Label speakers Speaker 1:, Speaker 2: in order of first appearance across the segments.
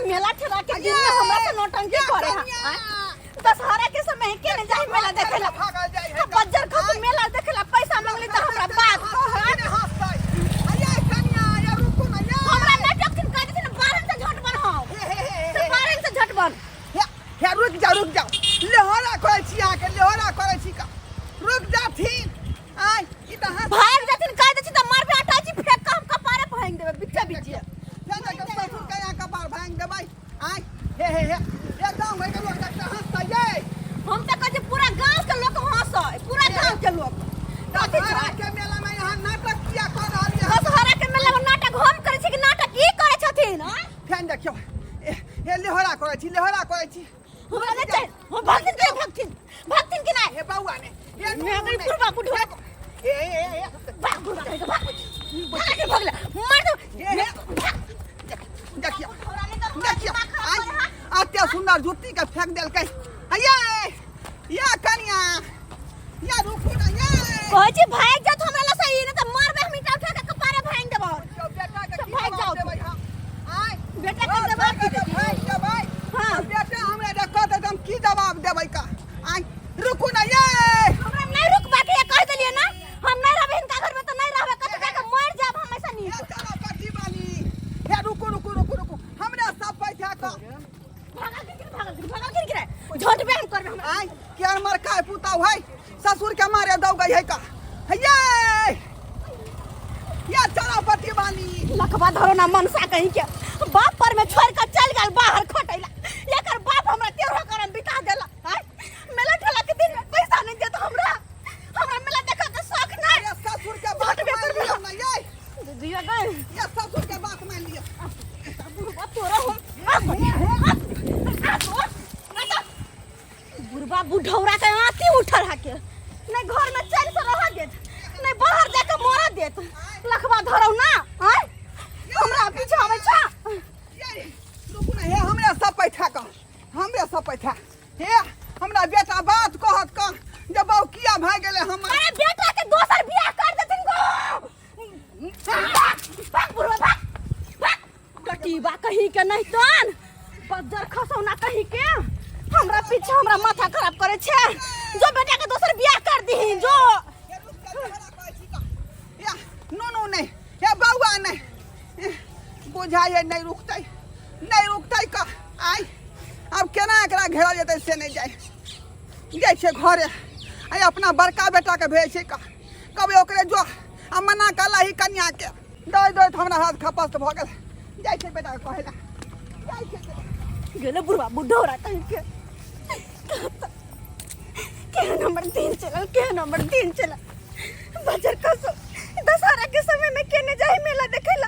Speaker 1: मेला ठेला के दिन में हमरा से नौटंकी करे हां दशहरा के समय के ने जाई मेला देखेला बज्जर खा मेला देखेला पैसा मांगली त हमरा बात
Speaker 2: अरे कन्या या रुको ना या
Speaker 1: हमरा नाटक किन कर दिन 12 से झट बन हो 12 से झट बन
Speaker 2: हे रुक जाओ लेहरा करे छी आके लेहरा करे छी का रुक जाथिन आई ई त हाथ
Speaker 1: भाग जाथिन कह दे छी त मार पे अटाची फेंक के हम कपारे भांग देबे बिच्चा बिच्चे
Speaker 2: जाने के ससुर के या कपार भांग देबै आई हे एकदम होय के लोग डॉक्टर हंसता ये
Speaker 1: हम त कह पूरा गांव के लोग हंसै पूरा गांव के लोग
Speaker 2: दशहरा के मेला में यहाँ नाटक किया कर रहल है
Speaker 1: दशहरा के मेला में नाटक हम करे छी कि नाटक ई करे छथिन
Speaker 2: फैन देखियो हे लेहरा करे छी
Speaker 1: हमरा ले चल हम भक्तिन के नहीं
Speaker 2: हे बउआ ने हे
Speaker 1: मैं पूरा बुढ़वा
Speaker 2: ए
Speaker 1: भाग भागला मार दो
Speaker 2: देखियो अत्या सुंदर जुत्ती के फेंक देलकै या कन्या या रुकू ना या
Speaker 1: कहै छी भाग जा हमरा ला सही न त मारबे हम इटा उठा के कपारे भांग देबो
Speaker 2: बेटा के
Speaker 1: भाग जाओ
Speaker 2: देबै हां आई
Speaker 1: बेटा के जवाब दे
Speaker 2: भाग देबै
Speaker 1: हां
Speaker 2: बेटा हमरा देखो त हम की जवाब देबै का आई रुकू ना ये
Speaker 1: हमरा नहीं रुकबा के कह देलिए ना हम नहीं रहबे इनका घर में तो नहीं रहबे कत के मर जाब हम ऐसा नहीं
Speaker 2: चलो पति वाली हे रुकू हमरा सब पैसा का
Speaker 1: भागा गिर झट पे हम करबे हम
Speaker 2: आई के मर काय पुताऊ है ससुर के मारे दौ गई है का हैया या चलो पति वाली
Speaker 1: लखबा धरो ना मनसा कहीं के बाप पर में छोड़ कर चल गल बाहर खटैला एकर बाप हमरा तेरह करम बिता देला मेला ठेला के दिन में पैसा नहीं देत हमरा मेला देखा के शौक ना
Speaker 2: ये ससुर के बात मान लियो ना ये
Speaker 1: दिया गए
Speaker 2: ये ससुर के बात मान लियो
Speaker 1: बुढ़वा तोरा बुढ़वा बुढ़ौरा के आती उठल हाके नहीं घर में चल से रह देत नहीं बाहर जाके मोरा देत लखबा धरौ ना हमरा पीछे आवे छा
Speaker 2: ये रुकू ना हे हमरा सब पैसा हे हमरा बेटा बात कहत का जब बहू किया भ गेले हम
Speaker 1: अरे बेटा के दोसर बियाह कर देथिन गो भाग बुढ़वा भाग कटीबा कहीं के नहीं तन बज्जर खसौना कहीं के हमरा पीछे हमरा माथा खराब करे छे जो बेटा के दोसर बियाह कर दही जो
Speaker 2: नो नहीं हे बउआ नहीं बुझाए नहीं रुकतै का आई अब केना एकरा घेरल जेतै से नहीं जाय छे घरे आई अपना बड़का बेटा के भेज छे का कबे ओकरे जो आ मना कला ही कन्या के दो हमरा हाथ खपस्त भ गेल जाय छे बेटा के कहेला जाय छे
Speaker 1: गेले बुढ़वा बुढ़ौरा कहीं के नंबर 3 चला बजर कसो दशहरा के समय में केने जाई मेला देखेला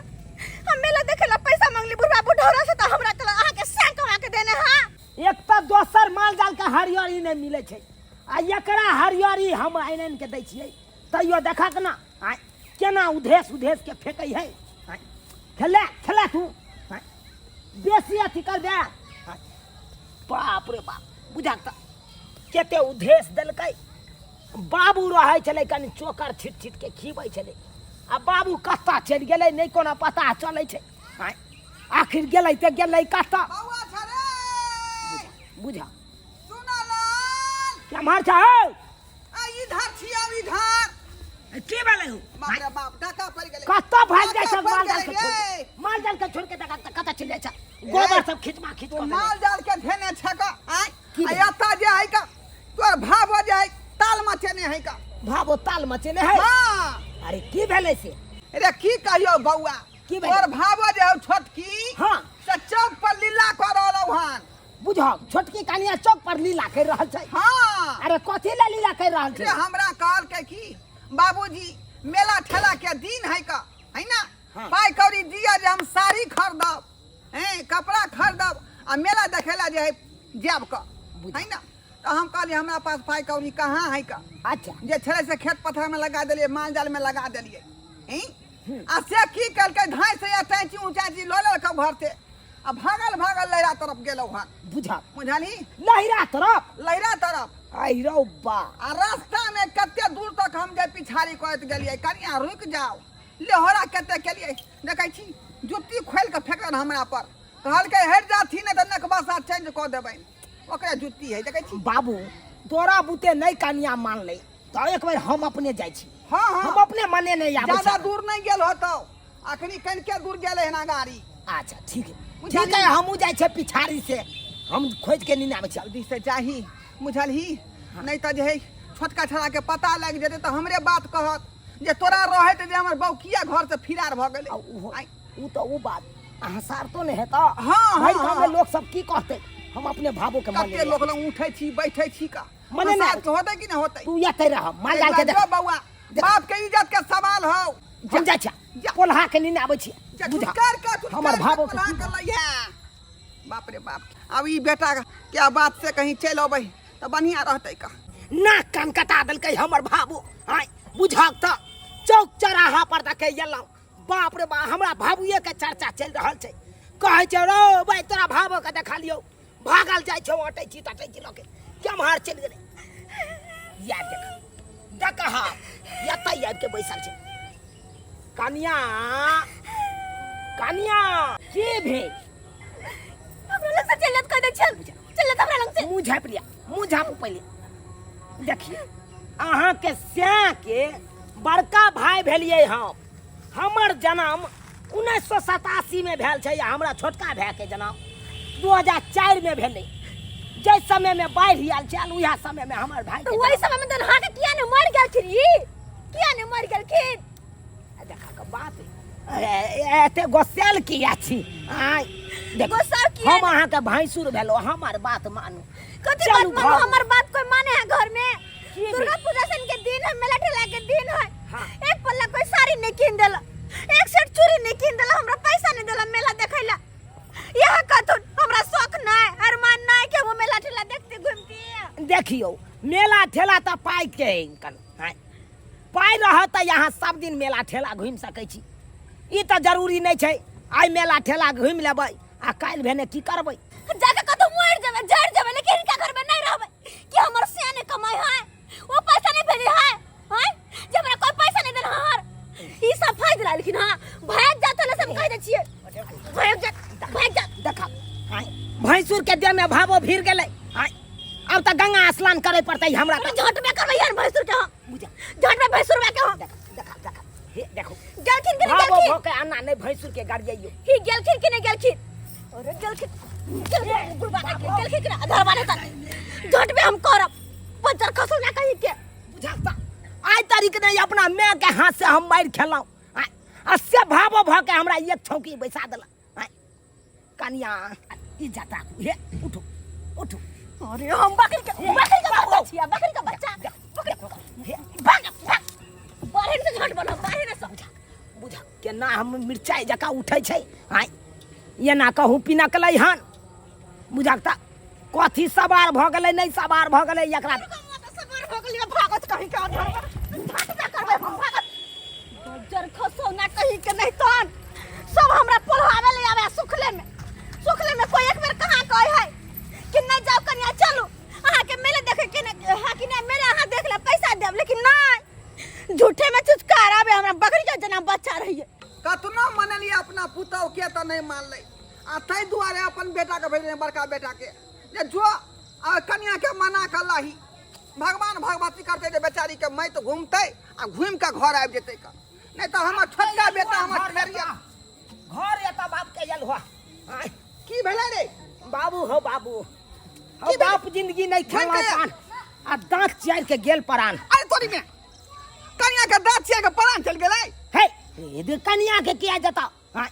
Speaker 1: हम मेला देखेला पैसा मांगली बुढ़वा बुढ़ौरा से त हमरा कला आहा के सांक कमा के देने हां
Speaker 3: एक तो दोसर माल जाल के हरियरी नहीं मिले छे आ एकरा हरियरी हम आइनन के दै छियै तैयो देखा के ना केना उधेस के फेकै है खेला तू बेसी अथी कर दे बाप रे बाप बुझा त केते उधेस देलकै बाबू रहै छलै कनि चोकर छिट के खीबै छलै आ बाबू कत्ता चलि गेलै नहीं कोनो पता चलै छै आखिर गेलै त गेलै कत्ता
Speaker 2: बउआ छरे
Speaker 3: बुझा
Speaker 2: सुना लाल
Speaker 3: क्या मार छौ
Speaker 2: आ इधर छिया इधर
Speaker 3: की भेलै हो
Speaker 2: बाप रे बाप ढका पड़ गेलै
Speaker 3: कत्ता भाग जाइ छ
Speaker 2: ढका
Speaker 3: माल जाल के छोड़ के देखा कत्ता चल जाइ छ गोबर सब खिचमा खिच कर
Speaker 2: माल जाल के धेने छका आई अत्ता जे है का तोर भाव जे है ताल मचेने है का
Speaker 3: भावो ताल मचेने है
Speaker 2: हां
Speaker 3: अरे की भेलै से
Speaker 2: अरे की कहियो बउआ
Speaker 3: की भेलै
Speaker 2: तोर भाव जे है छोटकी
Speaker 3: हां
Speaker 2: से चौक पर लीला कर रहलौ हन
Speaker 3: बुझो छोटकी कनिया चौक पर लीला कर रहल छै
Speaker 2: हां
Speaker 3: अरे कथि ले लीला कर रहल छै
Speaker 2: हमरा कहल के की बाबूजी मेला ठेला के दिन है का है ना
Speaker 3: हाँ।
Speaker 2: पाई कौड़ी दिया जे हम साड़ी खरीदब कपड़ा खरीदब आ मेला देखेला जे है जेब का है ना तो हम कहली हमरा पास पाई कौड़ी कहाँ है का
Speaker 3: अच्छा
Speaker 2: जे छले से खेत पथर में लगा दिलिए माल जाल में लगा दिलिए आ से की करके धाई से अटैची ऊंचाची लो ले के घर से आ भागल लहरा तरफ गेलौ हन
Speaker 3: बुझा
Speaker 2: बुझाली
Speaker 3: लहरा
Speaker 2: तरफ
Speaker 3: आई रौ बा
Speaker 2: आ रास्ता में कते दूर तक हम जे पिछाड़ी करत गेलिए कनिया रुक जाओ लेहरा कते केलिए देखै छी जुत्ती खोल के फेंकलन हमरा पर कहलकै हट जाथी नहीं तो नकबा साथ चेंज कर देबै ओकरे जुत्ती है देखै छी
Speaker 3: बाबू तोरा बुते नहीं कनिया मान ले तो एक बार हम अपने जाइ छी
Speaker 2: हाँ
Speaker 3: हम
Speaker 2: हाँ
Speaker 3: अपने मने नहीं आबै
Speaker 2: ज्यादा
Speaker 3: छी।
Speaker 2: दूर नहीं गेल होतौ अखनी कनिके दूर गेले है ना गाड़ी
Speaker 3: अच्छा ठीक है
Speaker 2: बुझलियै?
Speaker 3: ठीक है हमहू जाइ छै पिछाड़ी से हम खोज के नीना में चल
Speaker 2: जल्दी से चाही बुझलही नहीं तो जे है छोटका छड़ा के पता लग जेतै तो हमरे बात कहत जे तोरा रहे जे हमर बौकिया घर से फिरार भ गेलै आइ,
Speaker 3: उ तो वो बात हसार तो नहीं है तो
Speaker 2: हाँ,
Speaker 3: भाई
Speaker 2: हाँ,
Speaker 3: हमें
Speaker 2: हाँ।
Speaker 3: लोग सब की कहते हम अपने भावो के मने
Speaker 2: कते लोग लग उठै छी बैठै छी का
Speaker 3: मने नहीं।
Speaker 2: हसार के होतै कि नहीं होतै
Speaker 3: तू या कह रहा माल डाल के देख
Speaker 2: जो बौआ बाप के इज्जत के सवाल हो
Speaker 3: हम जाइ छै
Speaker 2: जा।
Speaker 3: कोल्हा के नीना आबै छी बुझा
Speaker 2: कर के
Speaker 3: हमर भावो के
Speaker 2: के लइया बाप रे बाप अब ई बेटा क्या बात से कहीं चल अबै तो बढ़िया रहतै का
Speaker 3: नाक कान कटा देलकै हमर भाबू आय बुझक त चौक चौराहा पर देखे गेलौ बाप रे बाप हमरा भाबुए के चर्चा चल रहल छै कहै छै रो भाई तोरा भाबो के देखा लियौ भागल जाइ छौ अटै छी तटै छी लके केम्हर चल गेलै याद देख हा यतै आबि के बैसल छै कनिया कनिया की भेल
Speaker 1: हमरा लग से चलत कह दे चल चलत हमरा लग से
Speaker 3: मुँह झाँप लिया मुँह झाँपू पहले देखिए अहाँ के स्याह के बड़का भाई भेलिए हम हमर जन्म 1987 में भेल छै हमरा छोटका भाई के जन्म 2004 में भेलै जै समय में बाढ़ि आयल छल उहे समय में हमर भाई
Speaker 1: तो वही समय में दनहा के किया ने मर गेल खिरी किया ने मर गेल खिर
Speaker 3: देखा के बात एते गोसेल किया छी आय देखो
Speaker 1: गोसाउ किया
Speaker 3: हम अहाँ के भैंसुर भेलो हमर बात मानू
Speaker 1: कथी
Speaker 3: चलू
Speaker 1: बात मानो
Speaker 3: घर।
Speaker 1: हमर बात कोई माने है घर में
Speaker 3: की
Speaker 1: दुर्गा पूजा सन के दिन है मेला ठेला के दिन है
Speaker 3: हाँ।
Speaker 1: एक पल्ला कोई साड़ी नहीं किन देला एक सेट चूड़ी नहीं किन देला हमरा पैसा नहीं देला मेला देखैला यह कथुन हमरा शौक नहीं अरमान नहीं कि वो मेला ठेला देखते घूमती
Speaker 3: देखियो मेला ठेला तो पाई के इनकन हैं पाई रह त यहाँ सब दिन मेला ठेला घूम सकै छी ई तो जरूरी नहीं छै आई मेला ठेला घूम लेबै आ काल्हि भेने की करबै
Speaker 1: जाके कतो मर जावे जड़ जावे लेकिन इनका घर में नहीं रहबै कि हमर सियाने कमाई है वो पैसा नहीं भेली है हैं जब हमरा कोई पैसा नहीं देला हर ई सब फायदा ला लेकिन हां भाग जा तो सब कह दे छिए भाग जा
Speaker 3: देखा हैं भैंसुर के देह में भावो भीड़ गेलै हैं अब तो गंगा स्नान करे पड़तै हमरा
Speaker 1: हमरा झट में करबै यार भैंसुर के हम
Speaker 3: बुझा
Speaker 1: झट में भैंसुर में के हम
Speaker 3: देखा देखा हे देखो
Speaker 1: गलखिन के
Speaker 3: भावो
Speaker 1: गलखिन
Speaker 3: भोके अन्ना नहीं भैंसुर के गाड़ जाइयो
Speaker 1: ही गलखिन के नहीं गलखिन अरे गलखिन गुरबा के गलखिन के आधार बाने त झट में हम करब पंचर खसो ना कहीं के
Speaker 3: बुझाता आई तारीख नहीं अपना मैं के हाथ से हम मार खेलौ से भावो भ के हमरा एक छौकी बैसा देला कनिया इज्जत राखू हे उठो उठो
Speaker 1: अरे हम बकरी का बच्चा छिया बकरी का बच्चा बकरी भाग भाग बाहर से झट बनो बाहर से समझा
Speaker 3: बुझा केना हम मिर्चाई जका उठै छै आय ये ना कहूँ पिना कलै हन बुझाता कथी सवार भ गेलै नहीं सवार भ गेलै एकरा
Speaker 1: सबर हो गेलियो भागत कहीं के आधार भाग जा करबे हम भागत जर खसो ना कहीं के नहीं तन सब हमरा पढ़ावे ले आवे सुखले में कोई एक बेर कहां कहे है कि नहीं जाओ कनिया चलो आहा के मेले देखे के हां कि नहीं मेले आहा देख ले पैसा देब लेकिन नहीं झूठे में चुचकार आवे हमरा बकरी का जना बच्चा रहिए
Speaker 2: कतनो मनलिए अपना पुतौ के तो नहीं मानलै आ तै दुआरे अपन बेटा के भेजले बड़का बेटा के जे जो आ कन्या के मना कलाही भगवान भगवती करते जे बेचारी के मैं तो घूमते आ घूम के घर आबि जेतै का नहीं तो हमर छोटका बेटा हमर ठेरिया
Speaker 3: घर एता बाप के जल हुआ
Speaker 2: की भेलै रे
Speaker 3: बाबू हो बाबू
Speaker 2: की
Speaker 3: हो बाप जिंदगी नहीं खेला
Speaker 2: भेल?
Speaker 3: पान आ दांत चियार के गेल परान
Speaker 2: अरे तोरी में कन्या के दाँत छिया के परान चल गेलै
Speaker 3: हे ये कन्या के किया जाता हां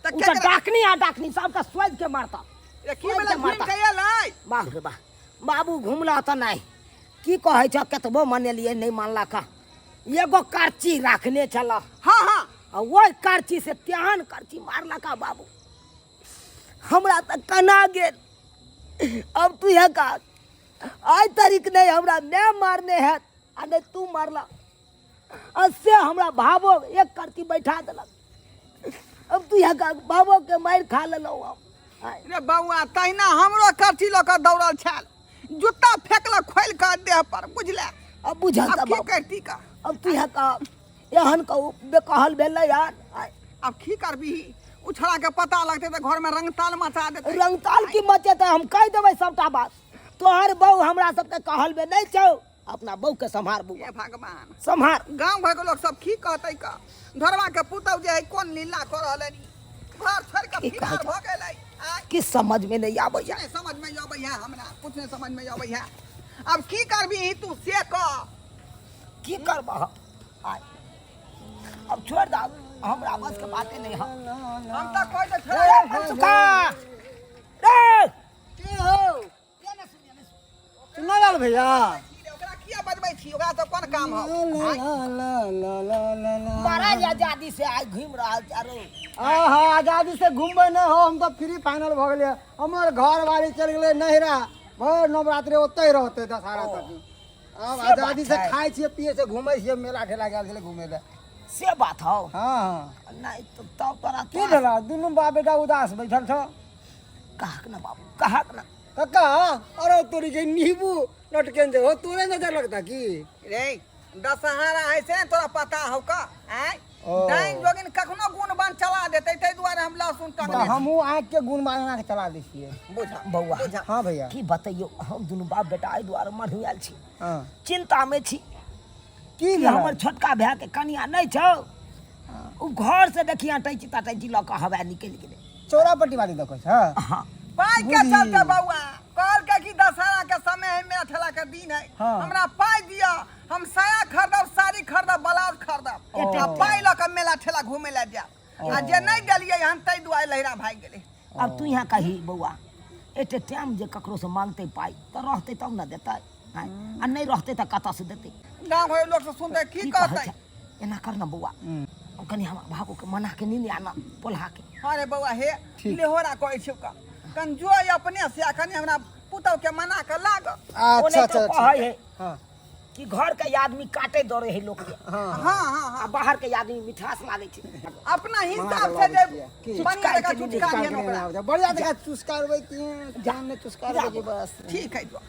Speaker 2: त
Speaker 3: उ
Speaker 2: के
Speaker 3: तो
Speaker 2: करे?
Speaker 3: डाकनी आ डाकनी सबका सोच के मारता
Speaker 2: ए की भेलै घूम के एलै
Speaker 3: बाप रे बा बाबू घुमला तो नहीं की कहै छ केतबो मनेलिए नहीं मानला का एगो करची रखने चला
Speaker 2: हां हां
Speaker 3: आ वो करची से त्यान करची मारला का बाबू हमरा त कना गेल अब तू ये का आज तारीख नहीं हमरा मैं मारने है आ नहीं तू मारला अससे हमरा भावो एक करची बैठा देलक अब तू ये का बाबो के मार खा लेलो अब
Speaker 2: रे बौआ तहिना हमरो करची ल के दौड़ल छल जूता फेंकलक खोल के देह पर बुझले
Speaker 3: अब बुझल
Speaker 2: अब
Speaker 3: त
Speaker 2: की
Speaker 3: बाबू
Speaker 2: करती का
Speaker 3: अब तू ये का एहन कहू बेकहल भेलै यार
Speaker 2: अब की करबी उछड़ा के पता लगते तो घर में रंगताल मचा देते।
Speaker 3: रंगताल की मचे तो हम कह देबै सबटा बात। तोहर बहू हमरा सबके कहल में नहीं छौ, अपना बहू के संभार
Speaker 2: ये
Speaker 3: बुआ,
Speaker 2: भगवान
Speaker 3: संभार।
Speaker 2: गांव भर के लोग सब की कहते का धरवा के पुतौ जे है कोन लीला कर रहले नी घर छोड़ के
Speaker 3: की
Speaker 2: फिनार
Speaker 3: कहत?
Speaker 2: भ गेलै।
Speaker 3: कि समझ में नहीं आबै
Speaker 2: नहीं समझ में आबै है, हमरा कुछ नहीं समझ में आबै है। अब की करबी तू से कह।
Speaker 3: की करबह। आय अब छोड़ दा, हमरा बस के बातें नहीं है।
Speaker 2: हम त कोई तो
Speaker 3: ए मनसुखा रे
Speaker 4: की हो
Speaker 3: ये ना सुनिए ना
Speaker 4: सुना लाल भैया।
Speaker 2: ओकरा किया बजबै छी, ओकरा तो कोन काम हो।
Speaker 3: महाराज आजादी से आज घूम रहा चारो।
Speaker 4: हाँ आजादी से घूमबे न हो, हम तो फ्री फाइनल भ गेलिए। हमर घर वाली चल गेले नहिरा, भर नवरात्रि ओतै रहते दशहरा तक। अब
Speaker 3: से
Speaker 4: आजादी
Speaker 3: बात
Speaker 4: से
Speaker 3: है।
Speaker 4: खाए छिए पिए से घूमे छिए, मेला ठेला गेल छले घूमे ले।
Speaker 3: से बात हो।
Speaker 4: हाँ
Speaker 3: नहीं तो तब तोरा
Speaker 4: की भेला दुनू बाप बेटा उदास बैठल छ।
Speaker 3: कहक ना बाबू, कहक ना।
Speaker 4: कक्का अरे तोरी के नींबू लटकेन दे हो, तोरे नजर लगता की
Speaker 2: रे दशहरा है से तोरा पता हो का। आय
Speaker 4: ओ।
Speaker 2: डाइन जोगिन कखनो गुण बान चला देते तै दुआरे हम लहसुन
Speaker 4: तो
Speaker 2: टंगने।
Speaker 4: हमहू आँख के गुण मांगना के चला दै छिए।
Speaker 2: बुझा
Speaker 3: बौआ
Speaker 2: बुझा।
Speaker 4: हाँ भैया।
Speaker 3: की बतैयो, हम दुनू बाप बेटा एहि दुआरे मरहुआल छी,
Speaker 4: हाँ
Speaker 3: चिंता में छी
Speaker 4: की
Speaker 3: कि
Speaker 4: भेला?
Speaker 3: हमर छोटका भाई के कनिया नहीं छौ। उ घर से देखिया टैची ताटैची ल के हवा निकल गेले।
Speaker 4: चौरापट्टी वाली देखो छ।
Speaker 3: हाँ
Speaker 2: पाई के
Speaker 4: बुझी।
Speaker 2: चलते बउआ कल के कि दशहरा के समय है, मेरा ठेला के दिन है।
Speaker 4: हाँ।
Speaker 2: हमरा पाई दिया, हम साया खरीदब, साड़ी खरीदब, ब्लाउज खरीदब।
Speaker 3: ओ।
Speaker 2: आ पाई ल के मेला ठेला घूमे ले जा। आ जे नहीं देलिए हम तै दुआरे लहरा भाग गेले।
Speaker 3: अब तू यहाँ कही बौआ, एते टाइम जे ककरो से मांगते पाई तो रहते तब न देते, आ नहीं रहते तो कतऽ से देते।
Speaker 2: गांव घर लोग से सुनते की
Speaker 3: की कहै
Speaker 2: कहते।
Speaker 3: छै? एना करना बौआ, अब कनी हम बाबू के मना के नहीं आना पोल्हा के।
Speaker 2: अरे बउआ हे
Speaker 4: ठीक।
Speaker 2: लेहोरा कहै छै का कन जो अपने से कनी हमरा पुतौ के मना के लाग।
Speaker 3: ओने
Speaker 4: अच्छा
Speaker 3: तो
Speaker 4: अच्छा
Speaker 3: कहै है
Speaker 4: हाँ
Speaker 3: कि घर के आदमी काटे दौड़े है लोग के,
Speaker 4: हाँ
Speaker 2: हाँ हाँ
Speaker 3: आ
Speaker 2: हाँ
Speaker 3: बाहर के आदमी मिठास लागे छै।
Speaker 2: अपना हिसाब से जे
Speaker 4: की?
Speaker 2: बढ़िया जगह
Speaker 3: चुचकार
Speaker 2: चुचका दियन ओकरा।
Speaker 4: बढ़िया जगह चुस्कारबै की जान ने चुस्कारबै के बस।
Speaker 2: ठीक है जो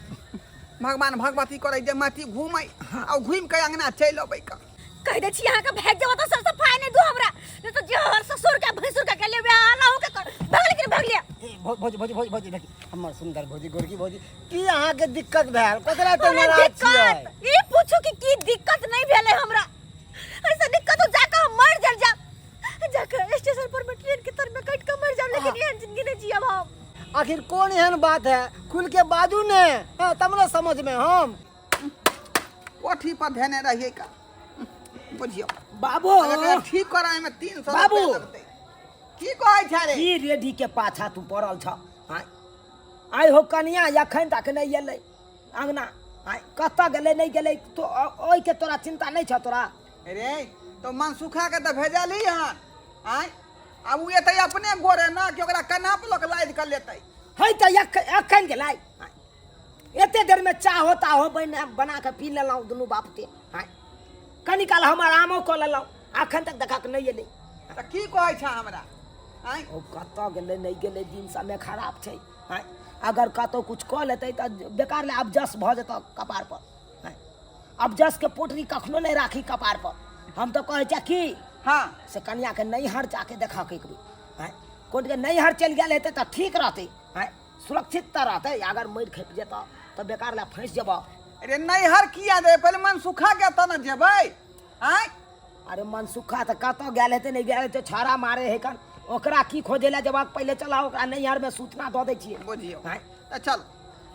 Speaker 2: भगवान भगवती करे जे माटी घूमै और घूम के अंगना चल अबै का।
Speaker 1: कह दे छी यहाँ का भेज देबो तो सब सफाई नहीं दो हमरा, नहीं तो जोहर ससुर के भसुर के लिए आला हो के भाग लेकिन भाग लिया।
Speaker 4: भोज भोज भोज भोज देखी हमर सुंदर भोजी गोरकी भोजी की अहाँ के दिक्कत भेल कतरा तो
Speaker 1: अरे
Speaker 4: नाराज छियै।
Speaker 1: दिक्कत ई पूछू कि की दिक्कत नहीं भेले हमरा। ऐसा दिक्कत हो जाके हम मर जल जा, जाके स्टेशन पर में ट्रेन के तर में कट के मर जाओ, लेकिन ये जिंदगी नहीं जियब हम।
Speaker 4: आखिर कौन एहन बात है, खुल के बाजू ने। हाँ, तब ना समझ में हम
Speaker 2: कोठी पर ध्यान रहिए का बुझियो।
Speaker 3: बाबू
Speaker 2: अगर ठीक कराए में 300
Speaker 3: बाबू।
Speaker 2: रुपया लगतै। की कहै छै रे?
Speaker 3: की रेडी के पाछा तू पड़ल छ। आइ हो कनिया अखन तक नहीं एलै अंगना, आइ कतऽ गेलै नहीं गेलै तो ओइ के तोरा चिंता नहीं छ तोरा।
Speaker 2: रे तो मनसुखा के तो भेजली हन। आय अब उ एतै अपने गोरे ना कि ओकरा कन्हा पे लोक लाद कर लेतै।
Speaker 3: है तो अखन गेलै, एते देर में चाह होता हो बना के पी लेलहुँ दुनू बाप के। कनी काल हम आरामो कऽ लेलहुँ, अखन तक देखा के नहीं एलै।
Speaker 2: त की कहै छै हमरा? आय
Speaker 3: ओ कतऽ गेलै नहीं गेलै, दिन समय खराब छै। अगर कतौ कुछ कऽ लेतै तऽ बेकार ले अबजस भऽ जेतऽ कपार पर। अबजस के पोटरी कखनो नहीं राखी कपार पर। हम तो कहै छै कि
Speaker 2: हाँ
Speaker 3: से कनिया के नैहर जाके देखा के एक बेर। कोर्ट के नैहर चल गेल हेतै तऽ ठीक रहतै, सुरक्षित तऽ रहतै। अगर मरि खेप जेतऽ तऽ बेकार ले फँसि जेबऽ।
Speaker 2: अरे नैहर किया दे, पहले मनसुखा के त न जेबै। आय
Speaker 3: अरे मनसुखा तऽ कतऽ गेल हेतै नहीं गेल हेतै, छाड़ा मारे है कन। ओकरा की खोजे ले जबाक पहले चला ओकरा नैहर में सूचना दऽ दै छियै।
Speaker 2: बुझियो।
Speaker 3: आँय?
Speaker 2: त चल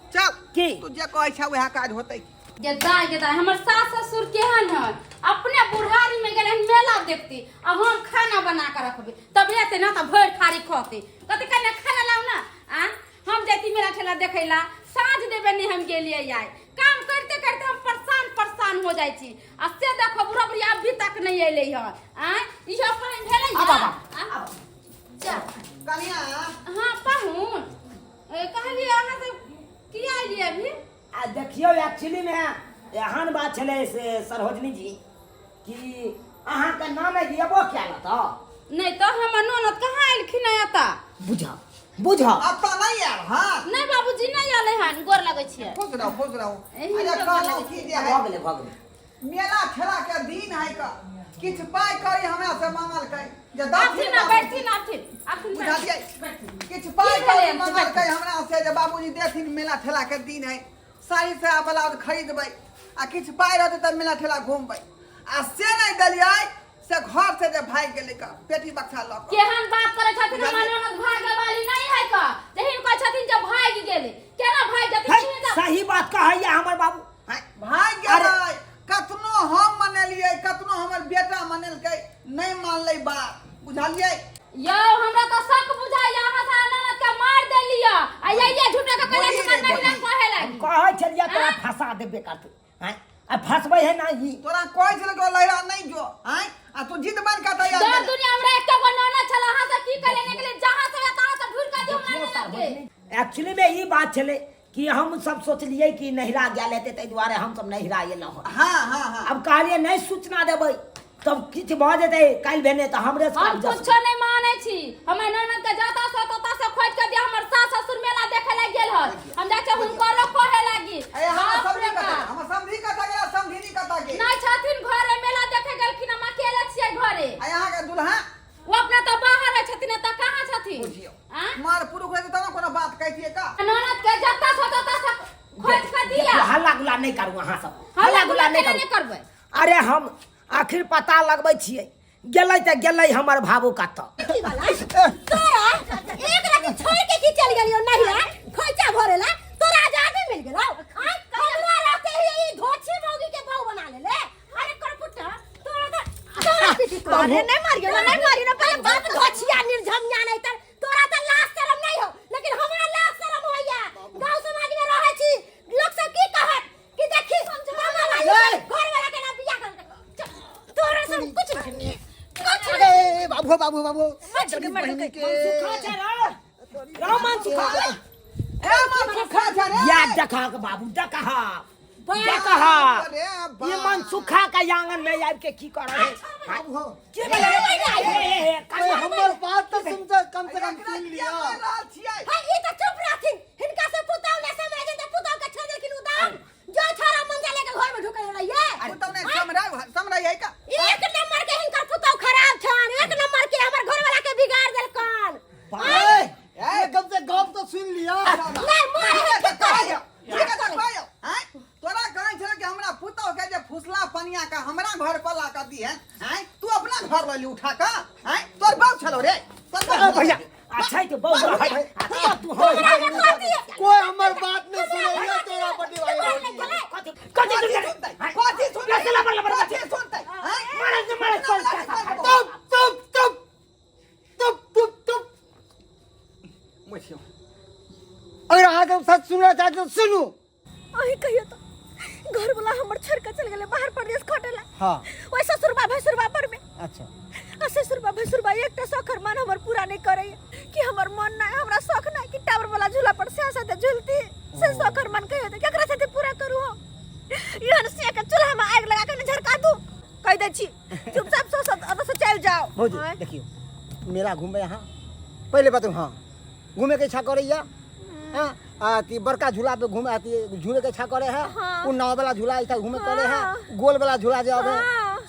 Speaker 2: चल
Speaker 3: की?
Speaker 2: तू जे कहै छै वएह काज होतै।
Speaker 5: गेदाय हमर सास ससुर केहन है, अपने बुढ़ारी में गेले मेला देखती आ हम खाना बना के रखबे तब एते ना त भर थारी खते कते कने खाना लाऊ ना। आ हम जैती मेला ठेला देखैला, साँझ देबे नहीं हम गेलिए आय। काम करते करते हम परेशान हो जाई छी। आ से देखो बुढ़ा बुढ़िया अभी तक नहीं अइले ह। आ इहो पानी भेलै
Speaker 3: आ बाबा,
Speaker 5: आ चल
Speaker 2: कनिया
Speaker 5: हां पाहुन कहलिए अहाँ से किया आइलिए अभी?
Speaker 3: आ देखियो एक्चुअली में एहन बात छलै से सरोजनी जी कि अहाँ के नाम येबो क्या लता
Speaker 5: नहीं तो हमर ननद कहाँ आइलखिन एता।
Speaker 3: बुझा बुझा
Speaker 2: अब त नहीं आयल। हां
Speaker 5: नहीं बाबूजी नहीं आले हन, गोर लगै छियै।
Speaker 2: खुश रहो।
Speaker 5: एही
Speaker 2: अरे
Speaker 5: सब
Speaker 2: कहलौ
Speaker 5: लगे
Speaker 2: की
Speaker 5: छै।
Speaker 2: जे है
Speaker 3: भऽ गेलै भऽ गेलै।
Speaker 2: मेला ठेला के दिन है का किछ पाई करी हमरा से मांगल कै जे
Speaker 5: आठी ना बैठी ना आठी। आ हथिन
Speaker 2: बुझा दिए किछ पाई का मंगल के हमरा से जे बाबूजी देथिन मेला ठेला के दिन है साड़ी से ब्लाउज खरीदबै आ किछ पाई रहते त मेला ठेला घूमबै आ से नहीं दलियै से घर से जे भाग गेलै का पेटी बक्सा ल के
Speaker 5: केहन बात करे छथिन हमर ननद भागे वाली नहीं है का जहिन कहै छथिन जे भाग गेलै केना भाग जथिन
Speaker 3: सही बात कहैया हमर बाबू
Speaker 2: भाग गेलै कतनो हम मनेलियै कतनो हमर बेटा मनेलकै नहीं मानलै बात बुझलियै
Speaker 5: यो हमरा तो शक बुझाय अहाँ से ननद के मार देलिया आ ये झूठा के कहले से नहीं ना कहे लागी
Speaker 3: कहै छलिया तोरा फंसा देबे करते हैं आ फंसबै है नहीं
Speaker 2: तोरा कहै छल तो लहरा नहीं जो हैं आ तू जिद बन का तैयार
Speaker 5: दर दुनिया हमरा एक गो ननद छल अहाँ से की करे निकले जहां से तहां से ढूंढ के दियो ननद के
Speaker 3: एक्चुअली में ई बात चले कि हम सब सोचलिए कि नहिरा गेल हेतै तै दुआरे हम सब नहिरा एलौ
Speaker 2: हां
Speaker 3: अब कहलिए नहीं सूचना देबै तब किछ भ जेतै काल भेने त हमरे से
Speaker 5: हम कुछ नहीं मानै छी हमर ननद के जाता से तोता से खोज के दिया हमर सास ससुर मेला देखे ला गेल हन हम जाके हुनको कहे लागी
Speaker 2: हम समझी कता गेला समझीनी कता गे
Speaker 5: नहीं छथिन घरे मेला देखे गेलखिन हम अकेले छियै घरे
Speaker 2: आ यहां के दुल्हा
Speaker 5: वो अपना तो बाहर है छथिन त कहां छथिन
Speaker 2: बुझियो मार पुरुख रहे त कोनो बात कहतिए का
Speaker 5: ननद के जाता से तोता से खोज के दिया
Speaker 3: हल्ला गुला नहीं करू अहाँ सब
Speaker 5: हल्ला गुला नहीं करबै
Speaker 3: अरे हम आखिर पता लगबै छियै गेलै त गेलै हमर भाबू का त
Speaker 1: की वाला तोरा एक रात छोड़ के की चल गेलियो नहीं रे खोइचा भरेला तोरा आजादी मिल गेलो हमरा रहते ही ई धोछी मौगी के बहू बना ले अरे कर पुट्टा तोरा पीटी अरे नहीं मार गेलो नहीं मारी ना पहले बात धोछिया निर्झमिया नहीं त तोरा त लाज शरम नहीं हो लेकिन हमरा लाज शरम होइया गांव समाज में रहै छी लोग सब की कहत कि देखी समझवा घर वाला के ना बियाह कर तोरा सब कुछ नहीं
Speaker 4: अरे बाबू बाबू बाबू
Speaker 1: मर के
Speaker 3: रामन सुखा
Speaker 2: ए मन सुखा जा रे
Speaker 3: या डका के बाबू डका ये मन सुखा का आंगन में आब के की कर रहे
Speaker 4: बाबू
Speaker 3: के बोले
Speaker 4: अरे हमर बात तो सुन कम से कम सुन लिया
Speaker 1: हां ई त चुप रहथिन हिनका से पुताव ने समय जे त पुताव का छोड़ देलखिन उदाम जो छोरा मंजा लेके घर में ढुकल रहिए
Speaker 2: पुतौ ने समराई है का
Speaker 1: एक नंबर के हिनकर पुताव खराब छन एक नंबर के हमर घर वाला के बिगाड़ देलकन
Speaker 4: ए कम से कम तो सुन लिया
Speaker 1: नहीं मार के कहियो
Speaker 2: हैं तोरा कहै छले कि हमरा पुतौ के जे फुसला पनिया का हमरा घर पर ला कर दी है हैं तू अपना घर ले उठा का हैं तोर बाप छलो रे तोर
Speaker 3: भैया अच्छा तो बहुत है तू हो
Speaker 4: कोई हमर बात नहीं सुनेगा तेरा बड़ी भाई
Speaker 3: कथि सुन
Speaker 2: सुनते हैं
Speaker 3: मारे
Speaker 4: तुप मुझे अगर आगे सच सुनना चाहते तो सुनो
Speaker 1: ओही कहियो तो घर वाला हमर छोड़ के चल गेले बाहर प्रदेश खटेला
Speaker 4: हाँ
Speaker 1: ओइ ससुरबा भसुरबा पर में
Speaker 4: अच्छा
Speaker 1: ससुरबा भसुरबा एकटा शौखर मन हमर पूरा नहीं करे कि हमर मन ना हमरा शौक ना कि टावर वाला झूला पर से साथे झूलती से शौखर मन कहियो तो केकरा साथे पूरा करू हो यार से के चूल्हा में आग लगा के झरका दू कह दे छी चुपचाप सो से चल जाओ
Speaker 4: भौजी देखियो मेला घूमे यहाँ पहले बताऊँ हाँ घूमे के इच्छा करैया हाँ आती बड़का झूला पे घूमे आती झूले के इच्छा करे है उ नाव वाला झूला इच्छा घूमे करे है गोल वाला झूला जो है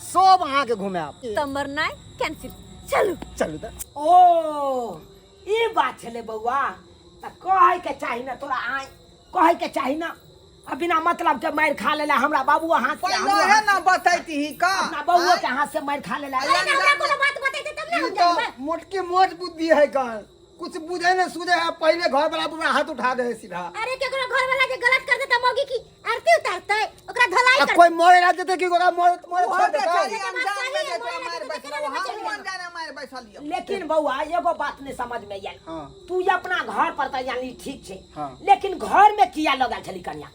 Speaker 4: सब अहाँ के घूमे आप
Speaker 1: तमर नाय कैंसिल चलू
Speaker 4: चलू तो
Speaker 3: ओ ई बात छले बउआ त कहै के चाहि ना तोरा आइ कहै के चाहि ना बिना मतलब के मार खा लेला हमरा बाबू हाथ से
Speaker 2: पहले है ना बताइती ही का
Speaker 3: अपना बउआ के हाथ से मार खा लेला
Speaker 1: हमरा कोनो बात बतैते तब ना हम
Speaker 4: तो
Speaker 1: जाइबे
Speaker 4: मोटकी मोट बुद्धि है कहाँ कुछ बुझे न सूझे है पहले घर वाला पूरा हाथ उठा दे सीधा
Speaker 1: अरे केकरो घर वाला के गलत कर देता मौगी की आरती उतारते ओकरा धलाई कर
Speaker 4: कोई मोरे ना देते कि ओकरा मोरे छोड़ देता
Speaker 3: लेकिन बउआ एगो बात नहीं समझ में आयल
Speaker 4: हाँ।
Speaker 3: तू अपना घर पर त यानी ठीक छे
Speaker 4: हाँ।
Speaker 3: लेकिन घर में किया लगल छली कन्या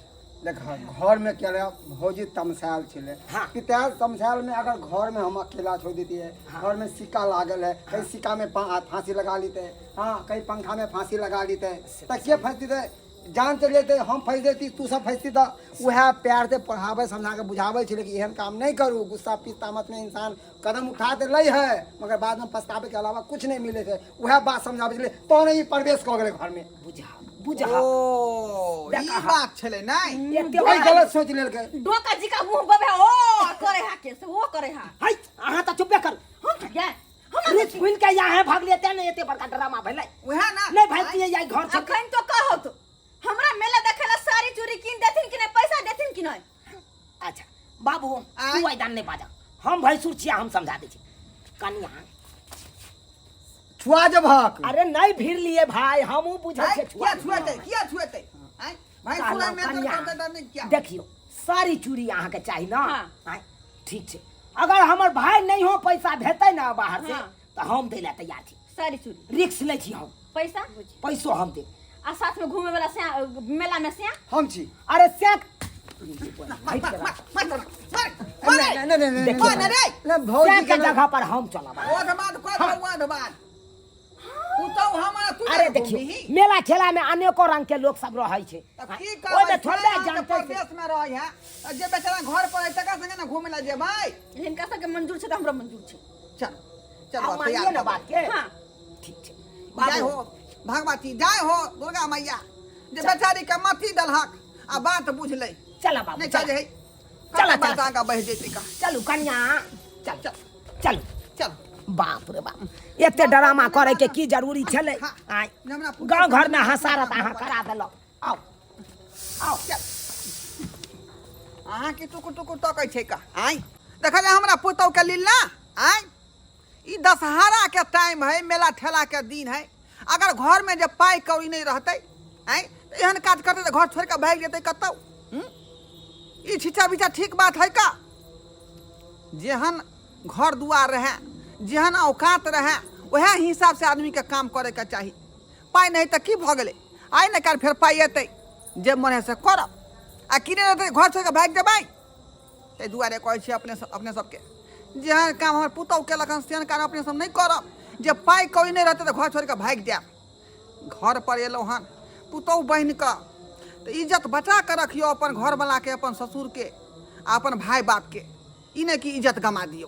Speaker 4: देख घर में क्या रहा भौजी तमसाल छिले
Speaker 3: हाँ।
Speaker 4: पिताज तमसाल में अगर घर में हम अकेला छोड़ देती है
Speaker 3: हाँ।
Speaker 4: घर में सिक्का लागल है कहीं सिक्का में फांसी लगा लेते हाँ कहीं पंखा में फांसी लगा लेते तो के फंसती थे जान चल जाते हम फंस देती तू सब फंसती तो वह प्यार से पढ़ावे समझा के बुझावे छिले कि एहन काम नहीं करू गुस्सा पिस्तामत में इंसान कदम उठाते लई है मगर बाद में पछतावे के अलावा कुछ नहीं मिले थे वह बात समझावे छिले तो नहीं प्रवेश कर गए घर में
Speaker 3: बुझा
Speaker 2: ओ ई बात छले नहीं
Speaker 4: कोई गलत सोच लेलकै
Speaker 1: डोका जी का मुंह बबे ओ करे हा के से वो करे हा
Speaker 3: हाय अहाँ त चुपे कर
Speaker 1: हम गए
Speaker 3: अरे भूल के यहाँ भाग लेते नहीं एते बड़का ड्रामा भेलै
Speaker 2: वह ना
Speaker 3: नहीं भागती है घर छोड़ के
Speaker 1: अखन तो कहो तो हमरा मेला देखेला साड़ी चूड़ी किन देथिन कि नहीं पैसा देथिन कि नहीं।
Speaker 3: अच्छा बाबू तू आइदान नहीं बाजा हम भैंसुर छिया हम समझा दै छी कनिया
Speaker 4: छुआ जब हक
Speaker 3: अरे नहीं भीड़ लिए भाई हमहू बुझै छे
Speaker 2: क्या छुएते आय भाई सुना में तो नहीं क्या
Speaker 3: देखियो सारी चूड़ी अहाँ के चाहिए ना
Speaker 1: हाँ।
Speaker 3: आय ठीक छे अगर हमर भाई नहीं हो पैसा भेटै ना बाहर से
Speaker 1: हाँ।
Speaker 3: तो हम दै ला तैयार छी
Speaker 1: साड़ी चूड़ी
Speaker 3: रिक्स लै छी हम
Speaker 1: पैसा
Speaker 3: पैसो हम दे
Speaker 1: आ साथ में घूमे वाला मेला में से
Speaker 4: हम छी
Speaker 3: अरे से
Speaker 4: भौजी
Speaker 3: के जगह पर हम चलब अरे देखियो मेला ठेला में अनेको रंग के लोग सब रहै छै ओमे थोड़े जानते
Speaker 2: में रह है जे बेचारा घर पर तका संगे ना घूमे ला जे भाई
Speaker 1: इनका सबके मंजूर छै त हमरा मंजूर छै।
Speaker 2: चल चलो
Speaker 3: अब मानिए ना बात के
Speaker 1: हाँ
Speaker 3: ठीक छै
Speaker 2: जय हो भगवती जय हो दुर्गा मैया जे बेचारी के मती दलहक आ बात बुझ ले
Speaker 3: चला बाबू
Speaker 2: नहीं चल
Speaker 3: चला
Speaker 2: बात आगा बढ़ जेते का
Speaker 3: चलू कन्या चल चल चल
Speaker 2: चल
Speaker 3: बाप रे बाप एते ड्रामा करे के की जरूरी छले आय गांव घर में हसारत अहाँ करा देलक आओ आओ
Speaker 2: अहाँ के टुकु टुकु तकै छै का आय देखले हमरा पुतौ के लीला आय ई दशहरा के टाइम है मेला ठेला के दिन है अगर घर में जब पाई कौड़ी नहीं रहते आय एहन काज करते तो घर छोड़ के भाग जेते कतौ ई छिचा बिचा ठीक बात है का जेहन घर दुआर रहे जेहन औकात रहे वह हिसाब से आदमी के काम करे के चाहिए पाई नहीं तो की भ गेले आइ न काल फिर पाई एतै जे मन है से करब आ कि नहीं रहते घर छोड़ के भाग जेबै ताहि दुआरे कहै छी अपने सबके जेहन काम हमर पुतौ केलक हन सेहन काम अपने सब नहीं करब जे पाई कोई नहीं रहते तो घर छोड़ के भाग जायब घर पर एलहुँ हन पुतौ बहिन का तो इज्जत बचा के रखियो अपन घर वाला के अपन ससुर के अपन भाई बाप के ई नहीं कि इज्जत गमा दियो।